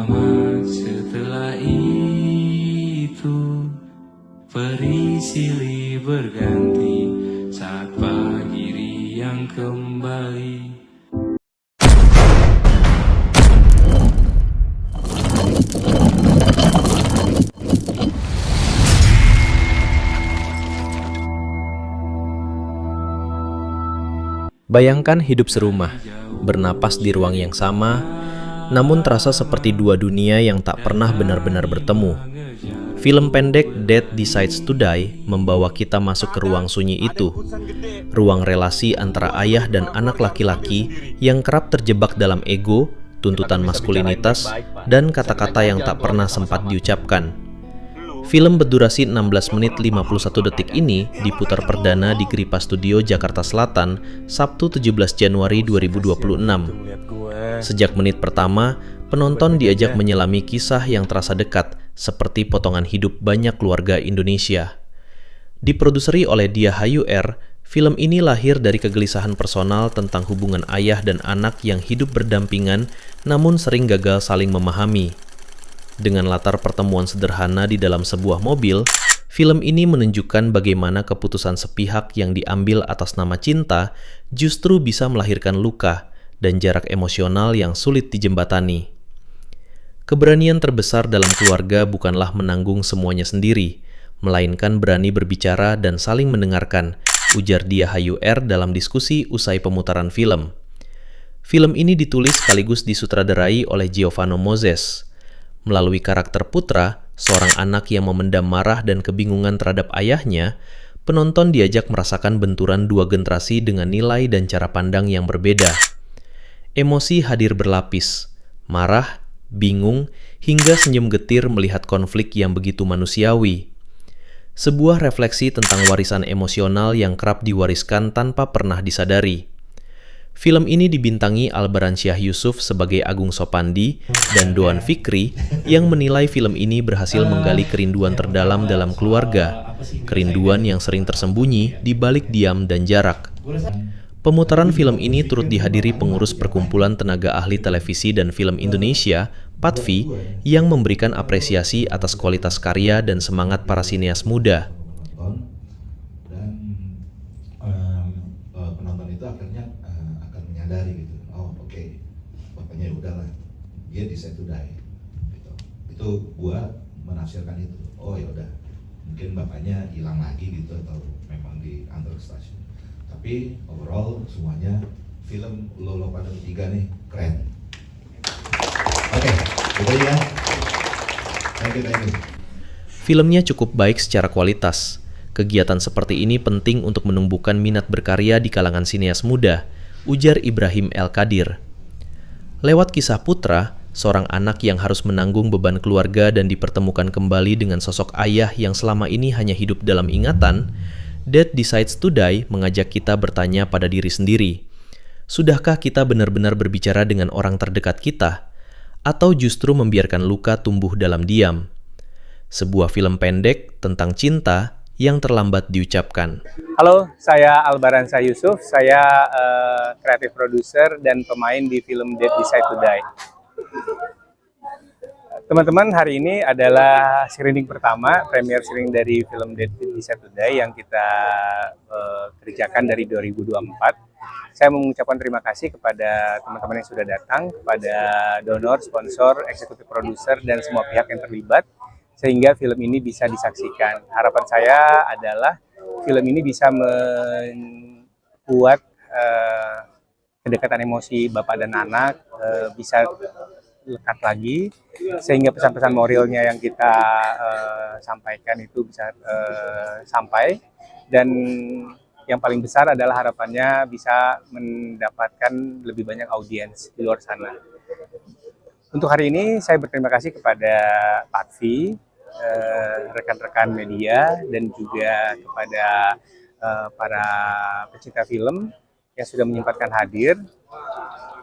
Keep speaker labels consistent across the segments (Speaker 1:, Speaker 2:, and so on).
Speaker 1: lama setelah itu, peri silih berganti saat pagi riang kembali.
Speaker 2: Bayangkan hidup serumah, bernapas di ruang yang sama, namun terasa seperti dua dunia yang tak pernah benar-benar bertemu. Film pendek Dead Decides to Die membawa kita masuk ke ruang sunyi itu. Ruang relasi antara ayah dan anak laki-laki yang kerap terjebak dalam ego, tuntutan maskulinitas, dan kata-kata yang tak pernah sempat diucapkan. Film berdurasi 16 menit 51 detik ini diputar perdana di Gripa Studio Jakarta Selatan, Sabtu 17 Januari 2026. Sejak menit pertama, penonton diajak menyelami kisah yang terasa dekat, seperti potongan hidup banyak keluarga Indonesia. Diproduseri oleh Dia Hayu R, film ini lahir dari kegelisahan personal tentang hubungan ayah dan anak yang hidup berdampingan namun sering gagal saling memahami. Dengan latar pertemuan sederhana di dalam sebuah mobil, film ini menunjukkan bagaimana keputusan sepihak yang diambil atas nama cinta justru bisa melahirkan luka dan jarak emosional yang sulit dijembatani. Keberanian terbesar dalam keluarga bukanlah menanggung semuanya sendiri, melainkan berani berbicara dan saling mendengarkan, ujar Dia Hayu R dalam diskusi usai pemutaran film. Film ini ditulis sekaligus disutradarai oleh Giovanni Moses. Melalui karakter Putra, seorang anak yang memendam marah dan kebingungan terhadap ayahnya, penonton diajak merasakan benturan dua generasi dengan nilai dan cara pandang yang berbeda. Emosi hadir berlapis, marah, bingung, hingga senyum getir melihat konflik yang begitu manusiawi. Sebuah refleksi tentang warisan emosional yang kerap diwariskan tanpa pernah disadari. Film ini dibintangi Albaran Syah Yusuf sebagai Agung Sopandi dan Doan Fikri yang menilai film ini berhasil menggali kerinduan terdalam dalam keluarga, kerinduan yang sering tersembunyi di balik diam dan jarak. Pemutaran film ini turut dihadiri pengurus Perkumpulan Tenaga Ahli Televisi dan Film Indonesia, PATFI, yang memberikan apresiasi atas kualitas karya dan semangat para sineas muda.
Speaker 3: Penonton itu akhirnya akan menyadari gitu, oh oke, bapaknya udahlah, dia decide to die, gitu. Itu gua menafsirkan itu, oh ya udah, mungkin bapaknya hilang lagi gitu atau memang diantar ke stasiun. Tapi overall semuanya film lo pada bertiga nih keren. Oke, gitu ya. Thank you.
Speaker 2: Filmnya cukup baik secara kualitas. Kegiatan seperti ini penting untuk menumbuhkan minat berkarya di kalangan sineas muda, ujar Ibrahim El Kadir. Lewat kisah Putra, seorang anak yang harus menanggung beban keluarga dan dipertemukan kembali dengan sosok ayah yang selama ini hanya hidup dalam ingatan, Dead Decides to Die mengajak kita bertanya pada diri sendiri. Sudahkah kita benar-benar berbicara dengan orang terdekat kita? Atau justru membiarkan luka tumbuh dalam diam? Sebuah film pendek tentang cinta yang terlambat diucapkan.
Speaker 4: Halo, saya Albaran Syah Yusuf, saya kreatif produser dan pemain di film Dead Decide to Die. Teman-teman, hari ini adalah screening pertama, premier screening dari film Dead Decide to Die yang kita kerjakan dari 2024. Saya mengucapkan terima kasih kepada teman-teman yang sudah datang, kepada donor, sponsor, eksekutif produser, dan semua pihak yang terlibat, sehingga film ini bisa disaksikan. Harapan saya adalah film ini bisa membuat kedekatan emosi bapak dan anak bisa lekat lagi, sehingga pesan-pesan moralnya yang kita sampaikan itu bisa sampai, dan yang paling besar adalah harapannya bisa mendapatkan lebih banyak audiens di luar sana. Untuk hari ini saya berterima kasih kepada PATFI, rekan-rekan media, dan juga kepada para pecinta film yang sudah menyempatkan hadir.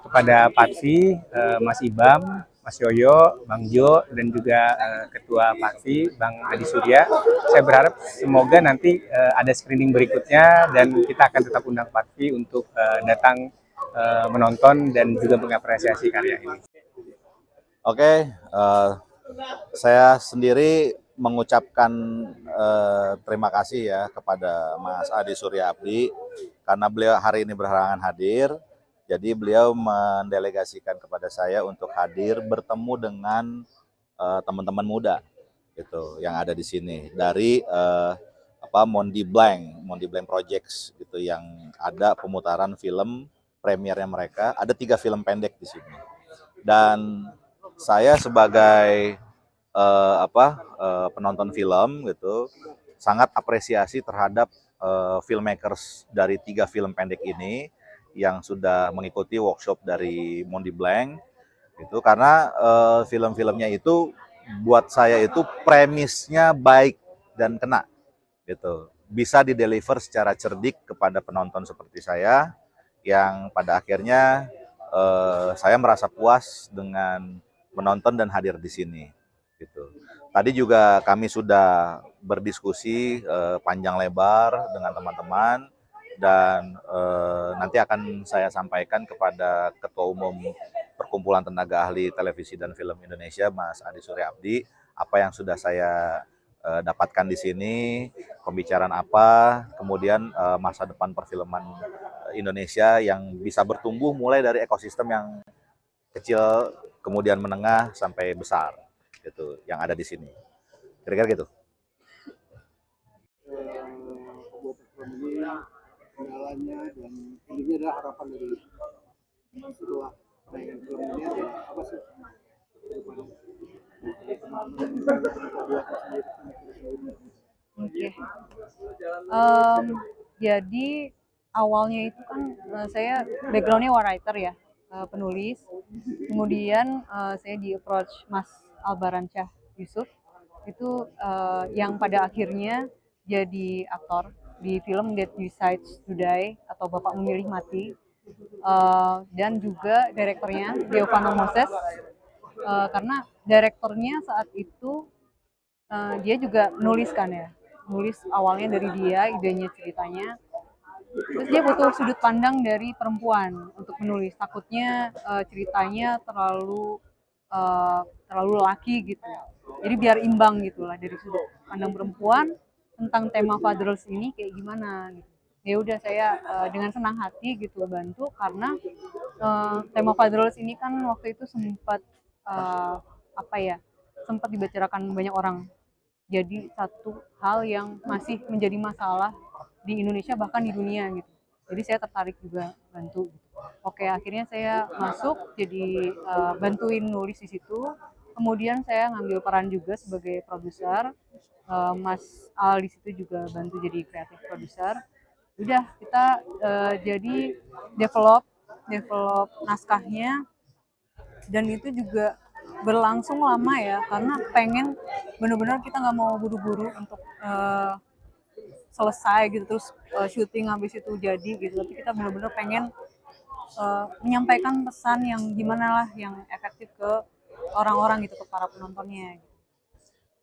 Speaker 4: Kepada PATFI, Mas Ibam, Mas Yoyo, Bang Jo, dan juga Ketua PATFI, Bang Adi Surya. Saya berharap semoga nanti ada screening berikutnya dan kita akan tetap undang PATFI untuk datang menonton dan juga mengapresiasi karya ini.
Speaker 5: Oke, saya sendiri mengucapkan terima kasih ya kepada Mas Adi Surya Abdi karena beliau hari ini berhalangan hadir. Jadi beliau mendelegasikan kepada saya untuk hadir bertemu dengan teman-teman muda gitu yang ada di sini dari Mondi Blank Projects gitu yang ada pemutaran film premiernya mereka. Ada 3 film pendek di sini. Dan saya sebagai penonton film gitu sangat apresiasi terhadap filmmakers dari 3 film pendek ini yang sudah mengikuti workshop dari Mondi Blank itu karena film-filmnya itu buat saya itu premisnya baik dan kena gitu, bisa dideliver secara cerdik kepada penonton seperti saya yang pada akhirnya saya merasa puas dengan menonton dan hadir di sini gitu. Tadi juga kami sudah berdiskusi panjang lebar dengan teman-teman dan nanti akan saya sampaikan kepada Ketua Umum Perkumpulan Tenaga Ahli Televisi dan Film Indonesia, Mas Adi Surya Abdi, apa yang sudah saya dapatkan di sini, pembicaraan apa, kemudian masa depan perfilman Indonesia yang bisa bertumbuh mulai dari ekosistem yang kecil, kemudian menengah sampai besar, gitu, yang ada di sini. Kira-kira gitu.
Speaker 6: Pembuatan film ini kendalanya dan intinya adalah harapan dari setelah tayangan film ini adalah apa sih kedepannya dari teman-teman pembuat sendiri.
Speaker 7: Oke. Jadi awalnya itu kan saya backgroundnya writer ya, penulis. Kemudian saya di approach Mas Albaransyah Yusuf itu yang pada akhirnya jadi aktor di film That Decides to Die atau Bapak Memilih Mati, dan juga direkturnya Giovanni Moses, karena direkturnya saat itu dia juga menuliskan ya, nulis awalnya dari dia idenya ceritanya, terus dia butuh sudut pandang dari perempuan untuk menulis, takutnya ceritanya terlalu laki gitu, jadi biar imbang gitulah dari sudut pandang perempuan tentang tema fatherless ini kayak gimana gitu. Ya udah saya dengan senang hati gitu bantu karena tema fatherless ini kan waktu itu sempat sempat dibicarakan banyak orang, jadi satu hal yang masih menjadi masalah di Indonesia bahkan di dunia gitu. Jadi saya tertarik juga bantu. Oke, akhirnya saya masuk jadi bantuin nulis di situ. Kemudian saya ngambil peran juga sebagai produser. Mas Al di situ juga bantu jadi kreatif produser. Udah kita jadi develop naskahnya, dan itu juga berlangsung lama ya karena pengen benar-benar kita nggak mau buru-buru untuk selesai gitu terus syuting habis itu jadi gitu, tapi kita benar-benar pengen menyampaikan pesan yang gimana lah yang efektif ke orang-orang gitu, ke para penontonnya gitu.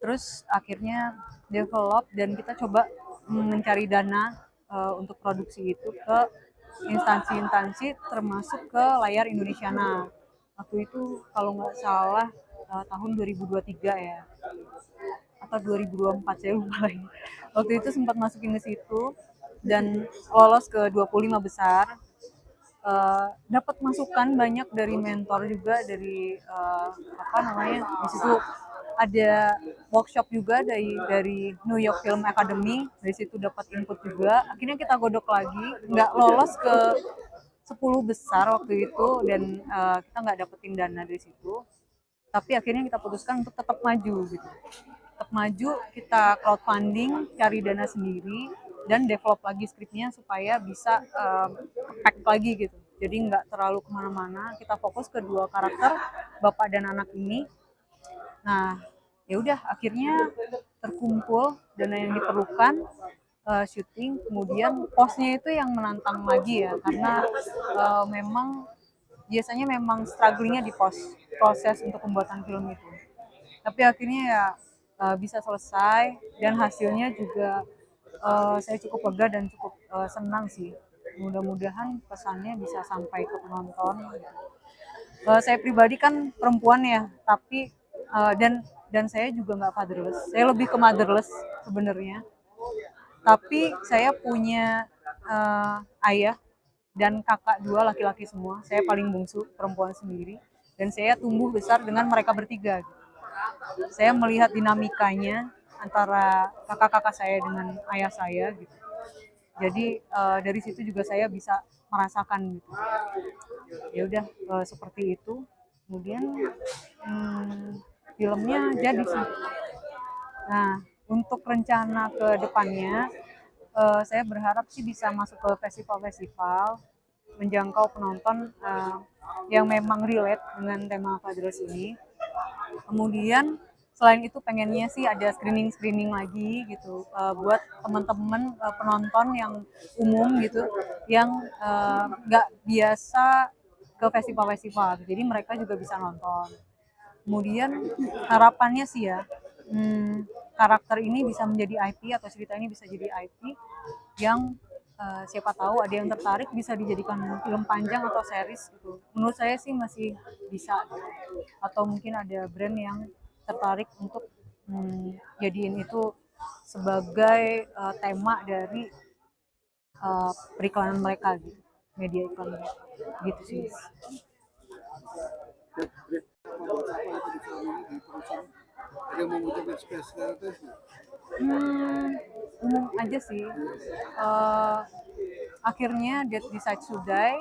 Speaker 7: Terus akhirnya develop dan kita coba mencari dana untuk produksi itu ke instansi-instansi termasuk ke Layar Indonesiana. Waktu itu kalau nggak salah tahun 2023 ya atau 2024 saya lupa lagi. Waktu itu sempat masukin ke situ dan lolos ke 25 besar. Dapat masukan banyak dari mentor juga, dari di situ ada workshop juga dari New York Film Academy, dari situ dapat input juga. Akhirnya kita godok lagi, nggak lolos ke 10 besar waktu itu dan kita nggak dapetin dana dari situ, tapi akhirnya kita putuskan untuk tetap maju gitu, tetap maju, kita crowdfunding, cari dana sendiri dan develop lagi skripnya supaya bisa pack lagi gitu, jadi nggak terlalu kemana-mana, kita fokus ke 2 karakter bapak dan anak ini. Nah ya udah akhirnya terkumpul dana yang diperlukan, syuting, kemudian posnya itu yang menantang lagi ya karena memang biasanya strugglingnya di proses untuk pembuatan film itu, tapi akhirnya ya bisa selesai dan hasilnya juga saya cukup lega dan cukup senang sih. Mudah-mudahan pesannya bisa sampai ke penonton. Saya pribadi kan perempuan ya, tapi dan saya juga nggak fatherless. Saya lebih ke motherless sebenarnya. Tapi saya punya ayah dan kakak dua laki-laki semua. Saya paling bungsu, perempuan sendiri. Dan saya tumbuh besar dengan mereka bertiga. Saya melihat dinamikanya antara kakak-kakak saya dengan ayah saya gitu. Jadi dari situ juga saya bisa merasakan gitu. Ya udah seperti itu. Kemudian filmnya jadi sih. Nah, untuk rencana ke depannya, saya berharap sih bisa masuk ke festival-festival, menjangkau penonton yang memang relate dengan tema Fatherless ini. Kemudian selain itu pengennya sih ada screening lagi gitu buat teman-teman penonton yang umum gitu yang nggak biasa ke festival-festival. Jadi mereka juga bisa nonton. Kemudian harapannya sih ya, karakter ini bisa menjadi IP atau cerita ini bisa jadi IP yang siapa tahu ada yang tertarik bisa dijadikan film panjang atau series gitu. Menurut saya sih masih bisa gitu. Atau mungkin ada brand yang tertarik untuk jadiin itu sebagai tema dari periklanan mereka gitu, media iklan mereka gitu sih.
Speaker 6: Apa itu di film ini di perusahaan? Ada yang mau ngucapin spesial itu?
Speaker 7: Umum aja sih. Akhirnya Dead Decides to Die,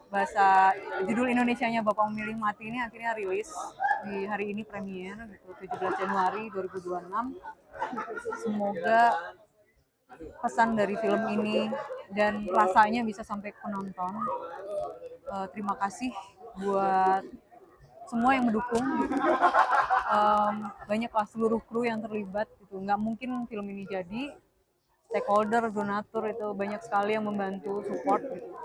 Speaker 7: bahasa judul Indonesianya Bapak Memilih Mati ini akhirnya rilis di hari ini premier gitu 17 Januari 2026. Semoga pesan dari film ini dan rasanya bisa sampai ke penonton. Terima kasih buat semua yang mendukung gitu. Banyaklah seluruh kru yang terlibat gitu. Nggak mungkin film ini jadi, stakeholder, donatur itu banyak sekali yang membantu support gitu.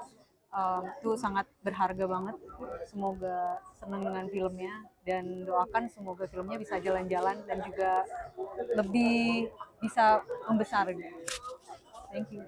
Speaker 7: Itu sangat berharga banget. Semoga senang dengan filmnya dan doakan semoga filmnya bisa jalan-jalan dan juga lebih bisa membesar gitu. Thank you.